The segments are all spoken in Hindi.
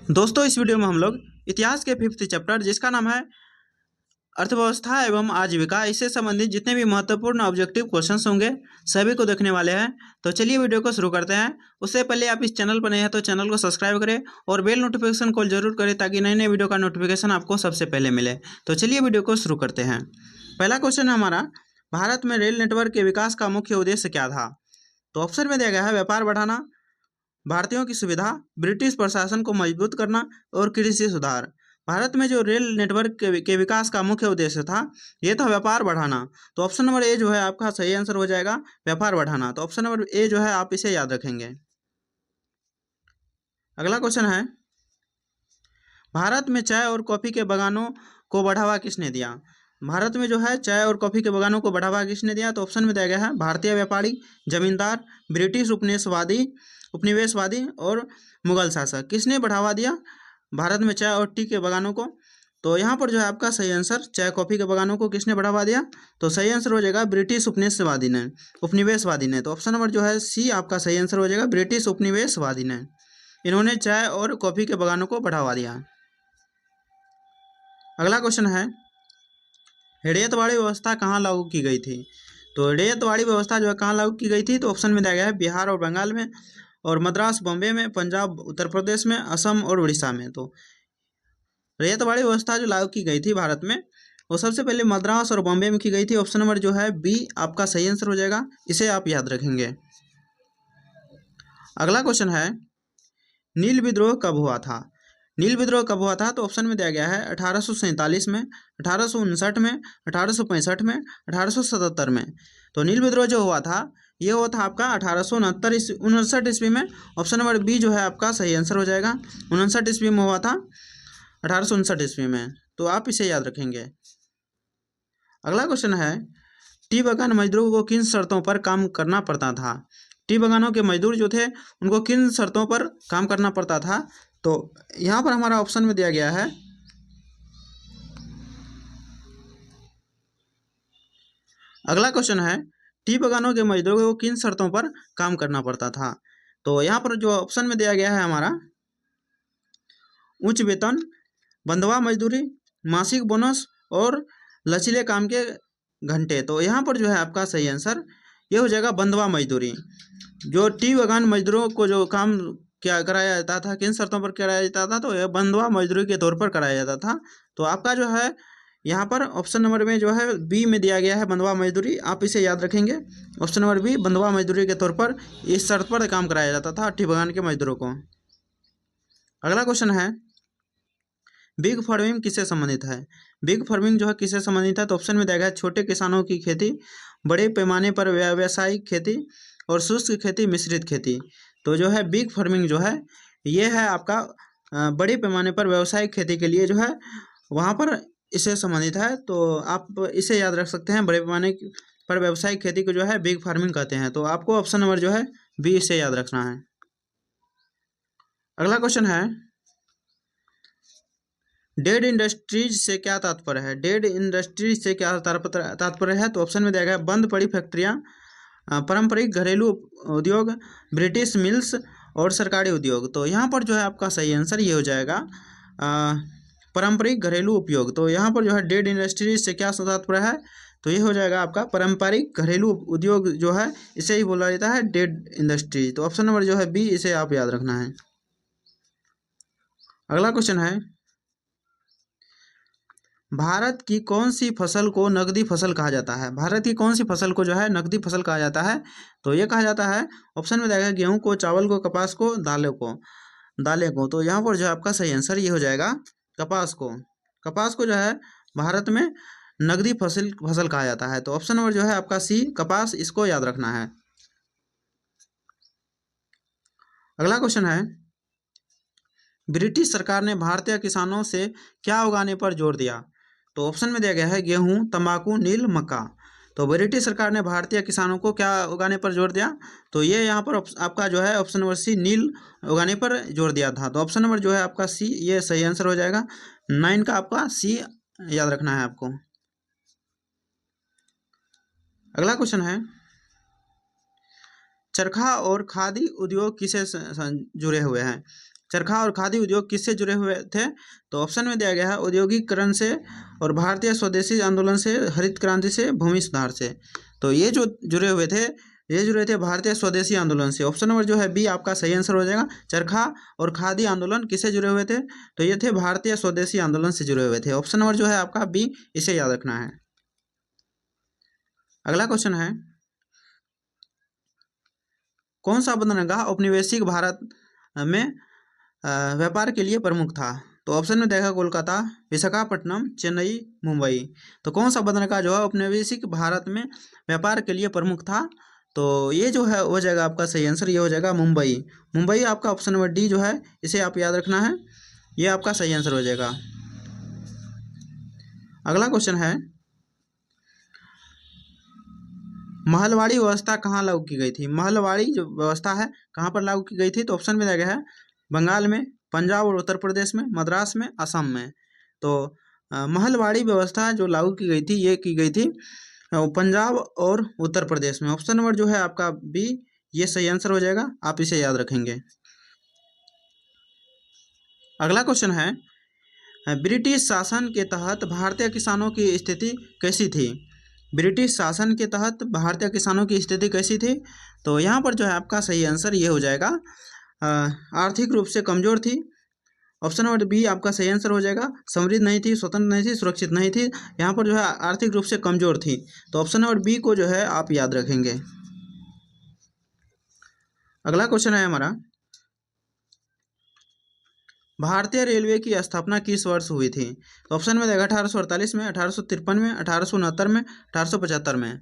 दोस्तों इस वीडियो में हम लोग इतिहास के 5th चैप्टर जिसका नाम है अर्थव्यवस्था एवं आजीविका इससे संबंधित जितने भी महत्वपूर्ण ऑब्जेक्टिव क्वेश्चंस होंगे सभी को देखने वाले हैं। तो चलिए वीडियो को शुरू करते हैं। उससे पहले आप इस चैनल पर नए हैं तो चैनल को सब्सक्राइब करें और बेल नोटिफिकेशन को जरूर करें ताकि नए नए वीडियो का नोटिफिकेशन आपको सबसे पहले मिले। तो चलिए वीडियो को शुरू करते हैं। पहला क्वेश्चन है हमारा, भारत में रेल नेटवर्क के विकास का मुख्य उद्देश्य क्या था? तो ऑप्शन में दिया गया है व्यापार बढ़ाना, भारतीयों की सुविधा, ब्रिटिश प्रशासन को मजबूत करना और कृषि सुधार। भारत में जो रेल नेटवर्क के विकास का मुख्य उद्देश्य था ये था व्यापार बढ़ाना। तो ऑप्शन नंबर ए जो है आपका सही आंसर हो जाएगा, व्यापार बढ़ाना। तो ऑप्शन नंबर ए जो है आप इसे याद रखेंगे। अगला क्वेश्चन है, भारत में चाय और कॉफी के बागानों को बढ़ावा किसने दिया? भारत में जो है चाय और कॉफी के बागानों को बढ़ावा किसने दिया? तो ऑप्शन में दिया गया है भारतीय व्यापारी, जमींदार, ब्रिटिश उपनिवेशवादी और मुगल शासक। किसने बढ़ावा दिया भारत में चाय और टी के बागानों को? तो यहाँ पर जो है आपका सही आंसर चाय कॉफी के बागानों को किसने बढ़ावा दिया? तो सही आंसर हो जाएगा ब्रिटिश उपनिवेशवादी ने। तो ऑप्शन नंबर जो है सी आपका सही आंसर हो जाएगा, ब्रिटिश उपनिवेशवादी ने। इन्होंने चाय और कॉफी के बागानों को बढ़ावा दिया। अगला क्वेश्चन है, रैयतवाड़ी व्यवस्था कहाँ लागू की गई थी? तो रैयतवाड़ी व्यवस्था जो है कहाँ लागू की गई थी? तो ऑप्शन में दिया गया है बिहार और बंगाल में, और मद्रास बॉम्बे में, पंजाब उत्तर प्रदेश में, असम और उड़ीसा में। तो रैयतवाड़ी व्यवस्था जो लागू की गई थी भारत में वो सबसे पहले मद्रास और बॉम्बे में की गई थी। ऑप्शन नंबर जो है बी आपका सही आंसर हो जाएगा, इसे आप याद रखेंगे। अगला क्वेश्चन है, नील विद्रोह कब हुआ था? नील विद्रोह कब हुआ था? तो ऑप्शन में दिया गया है 1847 में, 1859 में, 1865 में, 1877 में। तो नील विद्रोह जो हुआ था ये हुआ था आपका 1869 ईस्वी में। ऑप्शन नंबर बी जो है आपका सही आंसर हो जाएगा, 59 ईस्वी में हुआ था, 1859 ईस्वी में। तो आप इसे याद रखेंगे। अगला क्वेश्चन है, टी बागान मजदूरों को किन शर्तों पर काम करना पड़ता था? टी बागानों के मजदूर जो थे उनको किन शर्तों पर काम करना पड़ता था? तो यहाँ पर हमारा ऑप्शन में दिया गया है, अगला क्वेश्चन है, टी बागानों के मजदूरों को किन शर्तों पर काम करना पड़ता था? तो यहाँ पर जो ऑप्शन में दिया गया है हमारा, उच्च वेतन, बंधुआ मजदूरी, मासिक बोनस और लचीले काम के घंटे। तो यहाँ पर जो है आपका सही आंसर ये हो जाएगा बंधुआ मजदूरी। जो टी बागान मजदूरों को जो काम क्या कराया जाता था, किन शर्तों पर कराया जाता था? तो यह बंधुआ मजदूरी के तौर पर कराया जाता था। तो आपका जो है यहाँ पर ऑप्शन नंबर में जो है बी में दिया गया है बंधुआ मजदूरी, आप इसे याद रखेंगे। ऑप्शन नंबर बी बंधुआ मजदूरी के तौर पर इस शर्त पर काम कराया जाता था टी बागान के मजदूरों को। अगला क्वेश्चन है, बिग फार्मिंग किससे संबंधित है? बिग फार्मिंग जो है किससे संबंधित है? तो ऑप्शन में दिया गया है छोटे किसानों की खेती, बड़े पैमाने पर व्यावसायिक खेती और शुष्क खेती, मिश्रित खेती। तो जो है बिग फार्मिंग जो है ये है आपका बड़े पैमाने पर व्यावसायिक खेती के लिए जो है वहाँ पर इससे संबंधित है। तो आप इसे याद रख सकते हैं, बड़े पैमाने पर व्यावसायिक खेती को जो है बिग फार्मिंग कहते हैं। तो आपको ऑप्शन नंबर जो है बी इसे याद रखना है। अगला क्वेश्चन है, डेड इंडस्ट्रीज से क्या तात्पर्य है? डेड इंडस्ट्रीज से क्या तात्पर्य है? तो ऑप्शन में दिया गया बंद पड़ी फैक्ट्रियाँ, पारंपरिक घरेलू उद्योग, ब्रिटिश मिल्स और सरकारी उद्योग। तो यहाँ पर जो है आपका सही आंसर ये हो जाएगा पारंपरिक घरेलू उपयोग। तो यहाँ पर जो है डेड इंडस्ट्रीज से क्या तात्पर्य है? तो ये हो जाएगा आपका पारंपरिक घरेलू उद्योग जो है इसे ही बोला जाता है डेड इंडस्ट्रीज। तो ऑप्शन नंबर जो है बी इसे आप याद रखना है। अगला क्वेश्चन है, भारत की कौन सी फसल को नकदी फसल कहा जाता है? भारत की कौन सी फसल को जो है नकदी फसल कहा जाता है? तो ये कहा जाता है, ऑप्शन में देगा गेहूं को, चावल को, कपास को, दालें को। तो यहाँ पर जो है आपका सही आंसर ये हो जाएगा कपास को। कपास को जो है भारत में नकदी फसल कहा जाता है। तो ऑप्शन नंबर जो है आपका सी कपास, इसको याद रखना है। अगला क्वेश्चन है, ब्रिटिश सरकार ने भारतीय किसानों से क्या उगाने पर जोर दिया? तो ऑप्शन में दिया गया है गेहूं, तंबाकू, नील, मक्का। तो ब्रिटिश सरकार ने भारतीय किसानों को क्या उगाने पर जोर दिया? तो ये यहाँ पर आपका जो है ऑप्शन नंबर सी नील उगाने पर जोर दिया था। तो ऑप्शन नंबर जो है आपका सी ये सही आंसर हो जाएगा, 9 का आपका सी याद रखना है आपको। अगला क्वेश्चन है, चरखा और खादी उद्योग किसे जुड़े हुए हैं? चरखा और खादी उद्योग किससे जुड़े हुए थे? तो ऑप्शन में दिया गया है औद्योगिकरण से और भारतीय स्वदेशी आंदोलन से, हरित क्रांति से, भूमि सुधार से। तो ये जो जुड़े हुए थे, ये जुड़े थे भारतीय स्वदेशी आंदोलन से। ऑप्शन नंबर जो है बी आपका सही आंसर हो जाएगा। चरखा और खादी आंदोलन किससे जुड़े हुए थे? तो ये थे भारतीय स्वदेशी आंदोलन से जुड़े हुए थे। ऑप्शन नंबर जो है आपका बी, इसे याद रखना है। अगला क्वेश्चन है, कौन सा बंदरगाह औपनिवेशिक भारत में व्यापार के लिए प्रमुख था? तो ऑप्शन में देखा कोलकाता, विशाखापट्टनम, चेन्नई, मुंबई। तो कौन सा बंदरगाह जो है औपनिवेशिक भारत में व्यापार के लिए प्रमुख था? तो ये जो है हो जाएगा आपका सही आंसर, ये हो जाएगा मुंबई। मुंबई आपका ऑप्शन नंबर डी जो है, इसे आप याद रखना है, ये आपका सही आंसर हो जाएगा। अगला क्वेश्चन है, महलवाड़ी व्यवस्था कहाँ लागू की गई थी? महलवाड़ी जो व्यवस्था है कहाँ पर लागू की गई थी? तो ऑप्शन में दिया गया है बंगाल में, पंजाब और उत्तर प्रदेश में, मद्रास में, असम में। तो महलवाड़ी व्यवस्था जो लागू की गई थी, ये की गई थी पंजाब और उत्तर प्रदेश में। ऑप्शन नंबर जो है आपका बी, ये सही आंसर हो जाएगा, आप इसे याद रखेंगे। अगला क्वेश्चन है, ब्रिटिश शासन के तहत भारतीय किसानों की स्थिति कैसी थी? ब्रिटिश शासन के तहत भारतीय किसानों की स्थिति कैसी थी? तो यहाँ पर जो है आपका सही आंसर ये हो जाएगा, आर्थिक रूप से कमजोर थी। ऑप्शन नंबर बी आपका सही आंसर हो जाएगा। समृद्ध नहीं थी, स्वतंत्र नहीं थी, सुरक्षित नहीं थी, यहाँ पर जो है आर्थिक रूप से कमजोर थी। तो ऑप्शन नंबर बी को जो है आप याद रखेंगे। अगला क्वेश्चन है हमारा, भारतीय रेलवे की स्थापना किस वर्ष हुई थी? तो ऑप्शन में देगा 1848 में, 1853 में, 1869 में, 1875 में।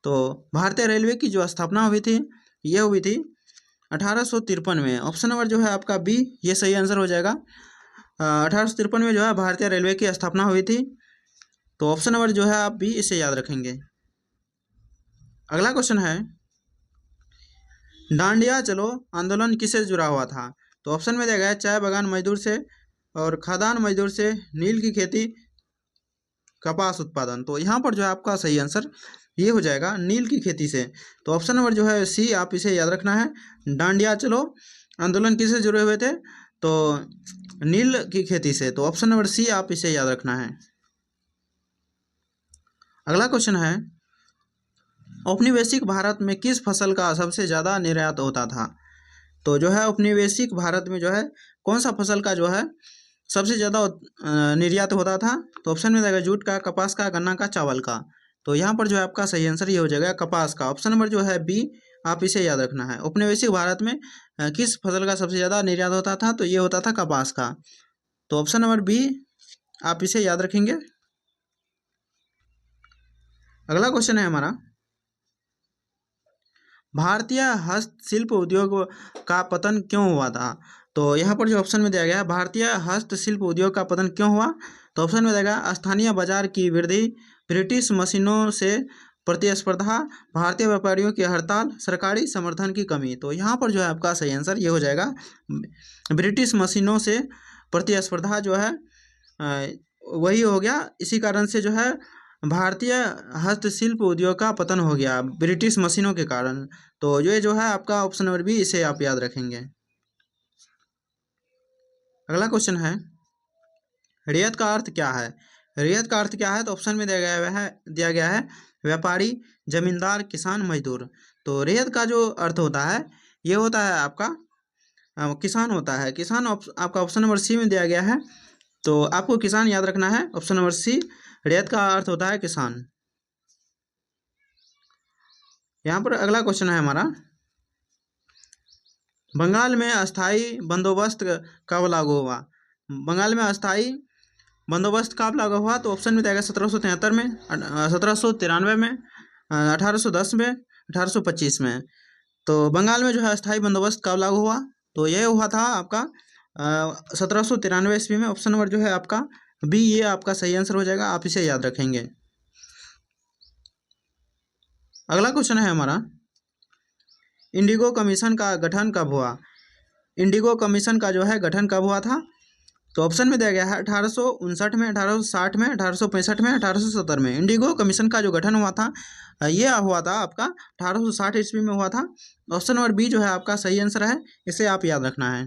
तो भारतीय रेलवे की जो स्थापना हुई थी, ये हुई थी 1853 में। ऑप्शन नंबर जो है आपका बी, ये सही आंसर हो जाएगा। 1853 में जो है भारतीय रेलवे की स्थापना हुई थी। तो ऑप्शन नंबर जो है आप बी, इसे याद रखेंगे। अगला क्वेश्चन है, डांडिया चलो आंदोलन किससे जुड़ा हुआ था? तो ऑप्शन में दिया गया है चाय बागान मजदूर से और खादान मजदूर से, नील की खेती, कपास उत्पादन। तो यहाँ पर जो है आपका सही आंसर ये हो जाएगा, नील की खेती से। तो ऑप्शन नंबर जो है सी, आप इसे याद रखना है। डांडिया चलो आंदोलन किससे जुड़े हुए थे? तो नील की खेती से। तो ऑप्शन नंबर सी, आप इसे याद रखना है। अगला क्वेश्चन है, औपनिवेशिक भारत में किस फसल का सबसे ज़्यादा निर्यात होता था? तो जो है औपनिवेशिक भारत में जो है कौन सा फसल का जो है सबसे ज़्यादा निर्यात होता था? तो ऑप्शन में देगा जूट का, कपास का, गन्ना का, चावल का। तो यहाँ पर जो है आपका सही आंसर ये हो जाएगा कपास का। ऑप्शन नंबर जो है बी, आप इसे याद रखना है। औपनिवेशिक भारत में किस फसल का सबसे ज़्यादा निर्यात होता था? तो ये होता था कपास का। तो ऑप्शन नंबर बी, आप इसे याद रखेंगे। अगला क्वेश्चन है हमारा, भारतीय हस्तशिल्प उद्योग का पतन क्यों हुआ था? तो यहाँ पर जो ऑप्शन में दिया गया है भारतीय हस्तशिल्प उद्योग का पतन क्यों हुआ? तो ऑप्शन में देगा स्थानीय बाजार की वृद्धि, ब्रिटिश मशीनों से प्रतिस्पर्धा, भारतीय व्यापारियों की हड़ताल, सरकारी समर्थन की कमी। तो यहाँ पर जो है आपका सही आंसर ये हो जाएगा, ब्रिटिश मशीनों से प्रतिस्पर्धा जो है वही हो गया। इसी कारण से जो है भारतीय हस्तशिल्प उद्योग का पतन हो गया ब्रिटिश मशीनों के कारण। तो ये जो है आपका ऑप्शन नंबर बी, इसे आप याद रखेंगे। अगला क्वेश्चन है, रियायत का अर्थ क्या है? रियायत का अर्थ क्या है? तो ऑप्शन में दिया गया है व्यापारी, जमींदार, किसान, मजदूर। तो रियायत का जो अर्थ होता है, ये होता है आपका किसान होता है। किसान आपका ऑप्शन नंबर सी में दिया गया है। तो आपको किसान याद रखना है, ऑप्शन नंबर सी, रियायत का अर्थ होता है किसान। यहाँ पर अगला क्वेश्चन है हमारा, बंगाल में अस्थाई बंदोबस्त कब लागू हुआ? बंगाल में अस्थाई बंदोबस्त कब लागू हुआ? तो ऑप्शन में देगा 1773 में, 1793 में, 1810 में, 1825 में। तो बंगाल में जो है अस्थाई बंदोबस्त कब लागू हुआ? तो यह हुआ था आपका 1793 ईस्वी में। ऑप्शन नंबर जो है आपका बी, ये आपका सही आंसर हो जाएगा, आप इसे याद रखेंगे। अगला क्वेश्चन है हमारा, इंडिगो कमीशन का गठन कब हुआ? इंडिगो कमीशन का जो है गठन कब हुआ था? तो ऑप्शन में दिया गया है 1859 में, 1860 में, 1865 में, 1870 में। इंडिगो कमीशन का जो गठन हुआ था, ये हुआ था आपका 1860 ईस्वी में हुआ था। ऑप्शन नंबर बी जो है आपका सही आंसर है, इसे आप याद रखना है।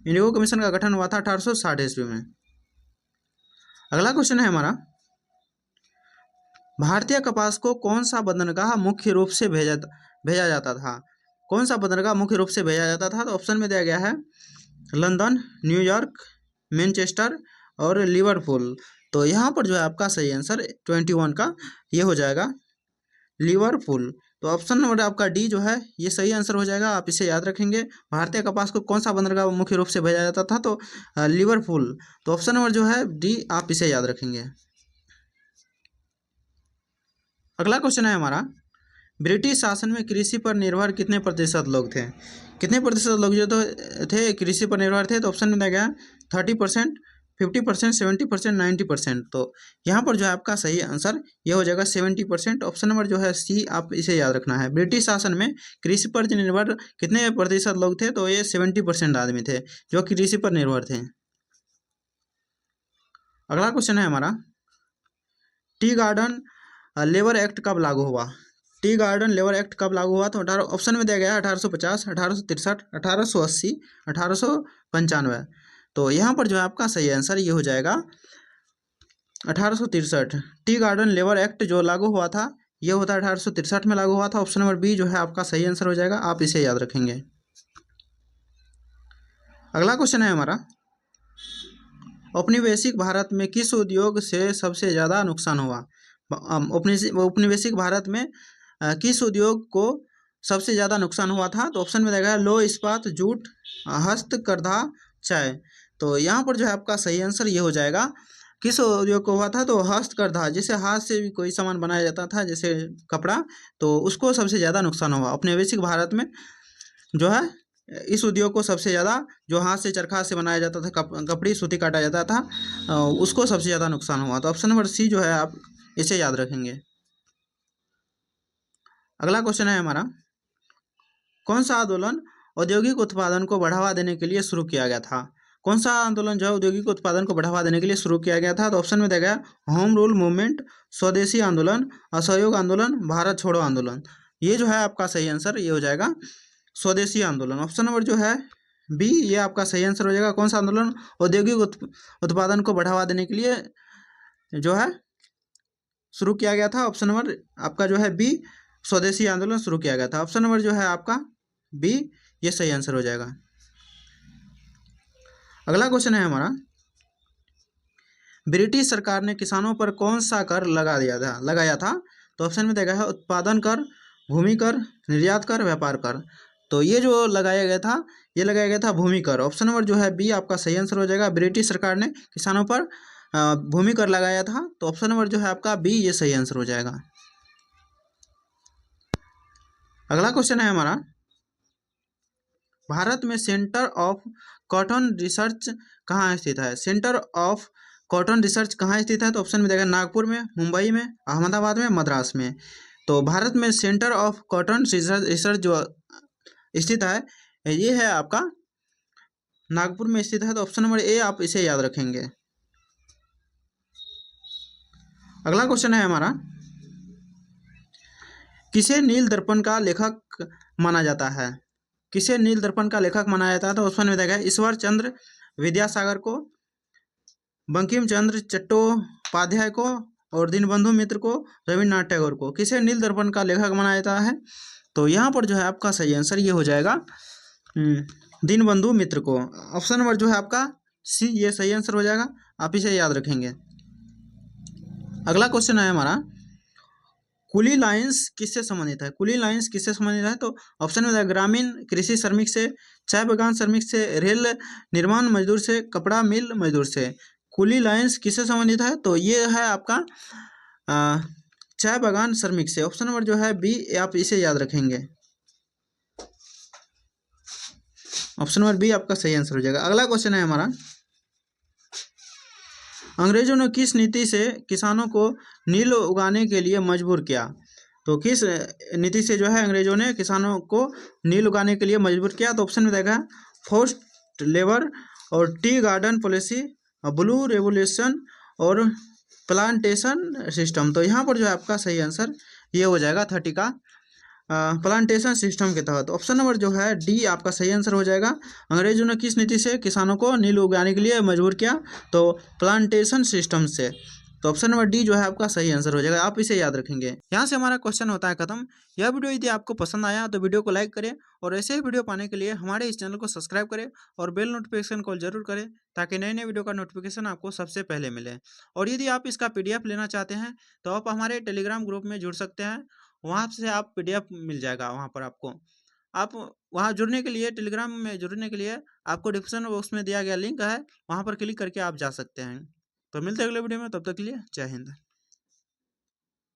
इंडिगो कमीशन का गठन हुआ था 1860 ईस्वी में। अगला क्वेश्चन है हमारा, भारतीय कपास को कौन सा बंदरगाह मुख्य रूप से भेजा जाता था? कौन सा बंदरगाह मुख्य रूप से भेजा जाता था? तो ऑप्शन में दिया गया है लंदन, न्यूयॉर्क, मैनचेस्टर और लिवरपूल। तो यहाँ पर जो है आपका सही आंसर 21 का ये हो जाएगा लिवरपूल। तो ऑप्शन नंबर आपका डी जो है ये सही आंसर हो जाएगा, आप इसे याद रखेंगे। भारतीय कपास को कौन सा बंदरगाह मुख्य रूप से भेजा जाता था? तो लिवरपूल। तो ऑप्शन नंबर जो है डी, आप इसे याद रखेंगे। अगला क्वेश्चन है हमारा, ब्रिटिश शासन में कृषि पर निर्भर कितने प्रतिशत लोग थे? कितने प्रतिशत लोग जो थे कृषि पर निर्भर थे? तो ऑप्शन में दिया गया 30%, 50%, 70%, 90%। तो यहाँ पर जो है आपका सही आंसर ये हो जाएगा 70%। ऑप्शन नंबर जो है सी, आप इसे याद रखना है। ब्रिटिश शासन में कृषि पर निर्भर कितने प्रतिशत लोग थे? तो ये 70% आदमी थे जो कृषि पर निर्भर थे। अगला क्वेश्चन है हमारा, टी गार्डन लेबर एक्ट कब लागू हुआ? टी गार्डन लेबर एक्ट कब लागू हुआ? तो ऑप्शन में दिया गया है 1850, 1863, 1880, 1895। तो यहाँ पर जो है आपका सही आंसर ये हो जाएगा 1863। टी गार्डन लेबर एक्ट जो लागू हुआ था ये होता है 1863 में लागू हुआ था। ऑप्शन नंबर बी जो है आपका सही आंसर हो जाएगा, आप इसे याद रखेंगे। अगला क्वेश्चन है हमारा, औपनिवेशिक भारत में किस उद्योग से सबसे ज़्यादा नुकसान हुआ? औपनिवेशिक भारत में किस उद्योग को सबसे ज़्यादा नुकसान हुआ था? तो ऑप्शन में देगा लौह इस्पात, जूट, हस्तकरघा, चाय। तो यहाँ पर जो है आपका सही आंसर ये हो जाएगा, किस उद्योग को हुआ था? तो हस्तकरघा, जिसे हाथ से भी कोई सामान बनाया जाता था जैसे कपड़ा, तो उसको सबसे ज़्यादा नुकसान हुआ। औपनिवेशिक भारत में जो है इस उद्योग को सबसे ज़्यादा, जो हाथ से चरखा से बनाया जाता था, कपड़ी सूती काटा जाता था, उसको सबसे ज़्यादा नुकसान हुआ। तो ऑप्शन नंबर सी जो है आप इसे याद रखेंगे। अगला क्वेश्चन है हमारा, कौन सा आंदोलन औद्योगिक उत्पादन को बढ़ावा देने के लिए शुरू किया गया था? कौन सा आंदोलन जो है औद्योगिक उत्पादन को बढ़ावा देने के लिए शुरू किया गया था? तो ऑप्शन में दिया गया होम रूल मूवमेंट, स्वदेशी आंदोलन, असहयोग आंदोलन, भारत छोड़ो आंदोलन। ये जो है आपका सही आंसर ये हो जाएगा स्वदेशी आंदोलन। ऑप्शन नंबर जो है बी, ये आपका सही आंसर हो जाएगा। कौन सा आंदोलन औद्योगिक उत्पादन को बढ़ावा देने के लिए जो है शुरू किया गया था? ऑप्शन नंबर आपका जो है बी, स्वदेशी आंदोलन शुरू किया गया था। ऑप्शन नंबर जो है आपका बी, ये सही आंसर हो जाएगा। अगला क्वेश्चन है हमारा, ब्रिटिश सरकार ने किसानों पर कौन सा कर लगाया था? तो ऑप्शन में दिया है उत्पादन कर, भूमि कर, निर्यात कर, व्यापार कर। तो ये जो लगाया गया था ये लगाया गया था भूमि कर। ऑप्शन नंबर जो है बी आपका सही आंसर हो जाएगा। ब्रिटिश सरकार ने किसानों पर भूमि कर लगाया था। तो ऑप्शन नंबर जो है आपका बी, ये सही आंसर हो जाएगा। अगला क्वेश्चन है हमारा, भारत में सेंटर ऑफ कॉटन रिसर्च कहाँ स्थित है? सेंटर ऑफ कॉटन रिसर्च कहाँ स्थित है? तो ऑप्शन में देगा नागपुर में, मुंबई में, अहमदाबाद में, मद्रास में। तो भारत में सेंटर ऑफ कॉटन रिसर्च जो स्थित है ये है आपका नागपुर में स्थित है। तो ऑप्शन नंबर ए, आप इसे याद रखेंगे। अगला क्वेश्चन है हमारा, किसे नील दर्पण का लेखक माना जाता है? किसे नील दर्पण का लेखक माना जाता है? तो ऑप्शन में देगा ईश्वर चंद्र विद्यासागर को, बंकिम चंद्र चट्टोपाध्याय को, और दीनबंधु मित्र को, रविन्द्रनाथ टैगोर को। किसे नील दर्पण का लेखक माना जाता है? तो यहाँ पर जो है आपका सही आंसर ये हो जाएगा दीनबंधु मित्र को। ऑप्शन नंबर जो है आपका सी, ये सही आंसर हो जाएगा, आप इसे याद रखेंगे। अगला क्वेश्चन है हमारा, कुली लाइन्स किससे संबंधित है? कुली लाइन्स किससे संबंधित है? तो ऑप्शन में ग्रामीण कृषि श्रमिक से, चाय बागान श्रमिक से, रेल निर्माण मजदूर से, कपड़ा मिल मजदूर से। कुली लाइन्स किससे संबंधित है? तो ये है आपका चाय बागान श्रमिक से। ऑप्शन नंबर जो है बी, आप इसे याद रखेंगे। ऑप्शन नंबर बी आपका सही आंसर हो जाएगा। अगला क्वेश्चन है हमारा, अंग्रेजों ने किस नीति से किसानों को नील उगाने के लिए मजबूर किया? तो किस नीति से जो है अंग्रेजों ने किसानों को नील उगाने के लिए मजबूर किया? तो ऑप्शन में देगा फोर्स्ड लेबर और tea garden policy, blue revolution और प्लांटेशन सिस्टम। तो यहाँ पर जो है आपका सही आंसर ये हो जाएगा 30 का प्लांटेशन सिस्टम के तहत। ऑप्शन नंबर जो है डी आपका सही आंसर हो जाएगा। अंग्रेजों ने किस नीति से किसानों को नील उगाने के लिए मजबूर किया? तो प्लांटेशन सिस्टम से। तो ऑप्शन नंबर डी जो है आपका सही आंसर हो जाएगा, आप इसे याद रखेंगे। यहाँ से हमारा क्वेश्चन होता है खत्म। यह वीडियो यदि आपको पसंद आया तो वीडियो को लाइक करें और ऐसे ही वीडियो पाने के लिए हमारे इस चैनल को सब्सक्राइब करें और बेल नोटिफिकेशन कॉल जरूर करें ताकि नए नए वीडियो का नोटिफिकेशन आपको सबसे पहले मिले। और यदि आप इसका PDF लेना चाहते हैं तो आप हमारे टेलीग्राम ग्रुप में जुड़ सकते हैं, वहाँ से आप PDF मिल जाएगा वहाँ पर आपको। आप वहाँ जुड़ने के लिए, टेलीग्राम में जुड़ने के लिए आपको डिस्क्रिप्शन बॉक्स में दिया गया लिंक है, वहाँ पर क्लिक करके आप जा सकते हैं। तो मिलते हैं अगले वीडियो में, तब तक के लिए जय हिंद।